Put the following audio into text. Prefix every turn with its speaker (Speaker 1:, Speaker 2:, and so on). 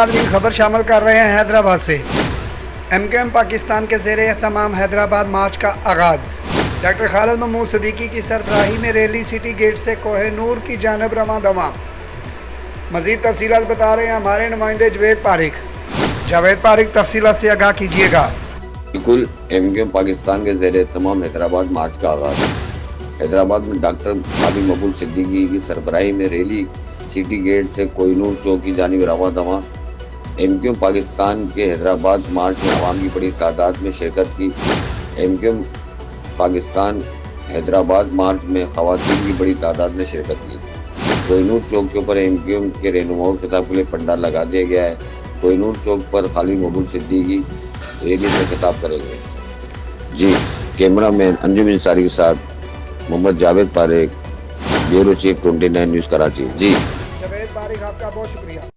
Speaker 1: नाज़रीन, खबर शामिल कर रहे हैं हैदराबाद से। MQM पाकिस्तान के ज़ेरे एहतमाम हैदराबाद मार्च का आगाज़। डॉक्टर खालिद महमूद सिद्दीकी की सरबराही में रैली सिटी गेट से कोहिनूर की जानब रवां दवा। मज़ीद तफसीलात बता रहे हैं हमारे नुमाइंदे जावेद पारिक। जावेद पारिक, तफसीलात से आगाह कीजिएगा।
Speaker 2: बिल्कुल, MQM पाकिस्तान के ज़ेरे एहतमाम हैदराबाद मार्च का आगाज़। हैदराबाद में डॉक्टर खालिद महमूद सिद्दीकी की सरबराही में रैली सिटी गेट से कोहिनूर चौक की जानिब रवां दवा। MQM पाकिस्तान के हैदराबाद मार्च में आवाम की बड़ी तादाद में शिरकत की। MQM पाकिस्तान हैदराबाद मार्च में ख़वातीन की बड़ी तादाद में शिरकत की। कोहिनूर चौक के ऊपर MQM के रहनुमाओं खिताब के लिए पंडाल लगा दिया गया है। कोहिनूर चौक पर खालिद महमूद सिद्दीकी रैली से खिताब करेंगे। जी, कैमरा मैन अंजुम इंसारी के साथ Mohammad Javed Parikh, bureau chief 29 news Karachi. जी
Speaker 1: जावेद पारिक, आपका बहुत शुक्रिया।